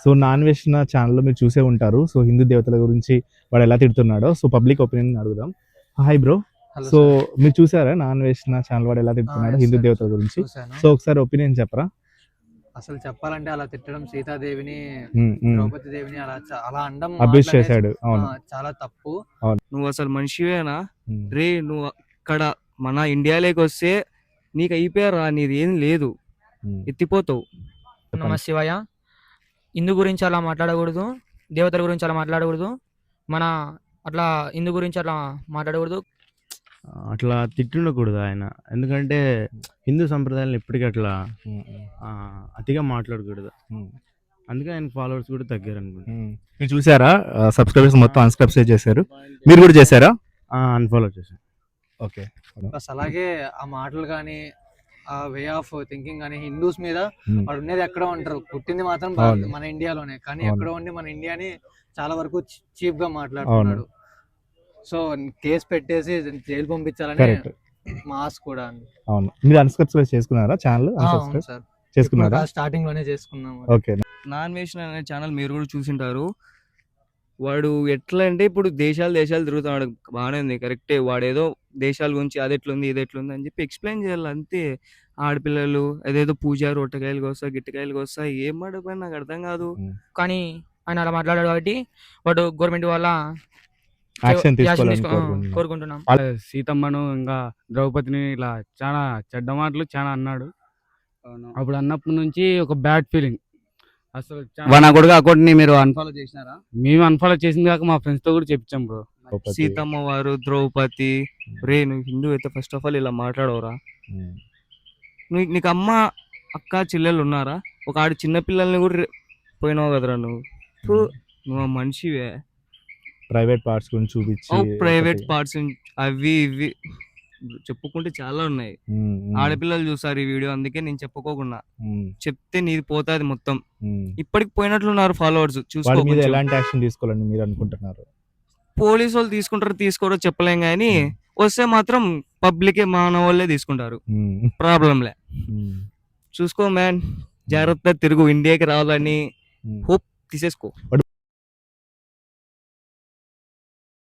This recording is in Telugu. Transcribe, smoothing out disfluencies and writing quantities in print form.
సో నాన్ వెజ్ నా ఛానల్లో మీరు చూసే ఉంటారు. సో హిందూ దేవతల గురించి వాడు ఎలా తిడుతున్నాడో సో పబ్లిక్ ఒపీనియన్ అడుగుదాం. Hi bro. Hello so sir. మీరు చూసారా నాన్ వెజ్ నా ఛానల్ వాడు ఎలా తిడుతున్నాడో yes హిందూ sir. దేవతల గురించి? చూశాను. సో ఒకసారి ఒపీనియన్ చెప్పరా? అసలు చెప్పాలంటే అలా తిట్టడం సీతాదేవిని, ఉమ్. ద్రౌపది దేవిని అలా అనడం అబ్యూస్ మాటలు చేశాడు. అవును. చాలా తప్పు. నువ్వు అసలు మనిషివేనా ఉమ్. రే? నువ్వు ఇక్కడ మన ఇండియాలోకి వస్తే నీకు అయిపోయారా, నీది ఏం లేదు, ఉమ్. ఎత్తిపోతావు. నమ శివాయ. హిందూ గురించి అలా మాట్లాడకూడదు, దేవతల గురించి అలా మాట్లాడకూడదు, మన అట్లా హిందూ గురించి అట్లా మాట్లాడకూడదు. అట్లా తిట్టుండకూడదు ఆయన, ఎందుకంటే హిందూ సంప్రదాయాలను ఎప్పటికీ అట్లా ఉమ్. అతిగా మాట్లాడకూడదు. ఉమ్. అందుకే ఆయన ఫాలోవర్స్ కూడా తగ్గారు అనుకుంటా. మీరు చూసారా? సబ్స్క్రైబర్స్ మొత్తం అన్సబ్స్క్రైబ్ చేశారు. మీరు కూడా చేశారా? అన్ఫాలో చేశాను. ఓకే. ప్లస్ అలాగే ఆ మాటలు కానీ, ఆ వే ఆఫ్ థింకింగ్ కానీ హిందూస్ మీద వాడు ఉండేది ఎక్కడో ఉంటారు, పుట్టింది మాత్రం అవును. మన ఇండియాలోనే, కానీ అవును. ఎక్కడో ఉండి మన ఇండియాని చాలా వరకు చీప్ గా మాట్లాడుతున్నాడు. సో కేసు పెట్టేసి జైలు పంపించాలని కరెక్ట్. మాస్ కూడా. అవును. మీరు అన్సబ్స్క్రైబ్ చేసుకున్నారా ఛానల్? అవును అన్సబ్స్క్రైబ్ సార్, చేసుకున్నారా? స్టార్టింగ్ లోనే చేసుకున్నాము. ఓకే. నాన్ వేషన్ అనే ఛానల్ మీరు కూడా చూసింటారు. వాడు ఎట్లా అంటే ఇప్పుడు దేశాలు తిరుగుతున్నాడు, బాగానే ఉంది, కరెక్టే. వాడేదో దేశాల గురించి అది ఎట్లుంది ఇది ఎట్లుంది అని చెప్పి ఎక్స్ప్లెయిన్ చేయాలి అంతే. ఆడపిల్లలు అదేదో పూజ రొట్టెకాయలు కోస్తా గిట్టకాయలు కోస్తా ఏం మాడకపోయినా నాకు అర్థం కాదు. కానీ ఆయన అలా మాట్లాడాడు కాబట్టి వాడు గవర్నమెంట్ వల్ల యాక్షన్ యాక్షన్ తీసుకోవాలని తీసుకో- కోరుకుంటున్నాం. సీతమ్మను ఇంకా ద్రౌపదిని ఇలా చాలా చెడ్డ మాటలు చాలా అన్నాడు. అప్పుడు అన్నప్పటి నుంచి ఒక బ్యాడ్ ఫీలింగ్. అసలు నా కొడుకు అకౌంట్ ని మీరు అన్ఫాలో చేసినారా? మేము అన్ఫాలో చేసింది కాక మా ఫ్రెండ్స్ తో కూడా చెప్పించాం బ్రో. సీతమ్మ వారు, ద్రౌపది, రే నువ్వు హిందూ అయితే ఫస్ట్ ఆఫ్ ఆల్ ఇలా మాట్లాడవరా? నీకు అమ్మ అక్క చెల్లెలు ఉన్నారా? ఒక ఆడి చిన్న పిల్లల్ని కూడా పోయినావు కదరా నువ్వు. నువ్వు ఆ మనిషివే. ప్రైవేట్ పార్ట్స్ గురించి చూపించి ప్రైవేట్ పార్ట్స్ అవి ఇవి చెప్పుకుంటే చాలా ఉన్నాయి. ఆడపిల్లలు చూసారు ఈ వీడియో, అందుకే నేను చెప్పుకోకుండా చెప్తే నీది పోతాది మొత్తం. ఇప్పటికి పోయినట్లున్నారు ఫాలోవర్స్. వాడి మీద చూసుకో, ఎలాంటి యాక్షన్ తీసుకోవాలని మీరు అనుకుంటున్నారు? పోలీసు వాళ్ళు తీసుకుంటారు తీసుకోరో చెప్పలేం కానీ వస్తే మాత్రం పబ్లికే మన వాళ్ళే తీసుకుంటారు. ప్రాబ్లంలే. చూసుకో మ్యాన్, జాగ్రత్త తిరుగు, ఇండియాకి రావాలని హోప్ తీసేసుకో.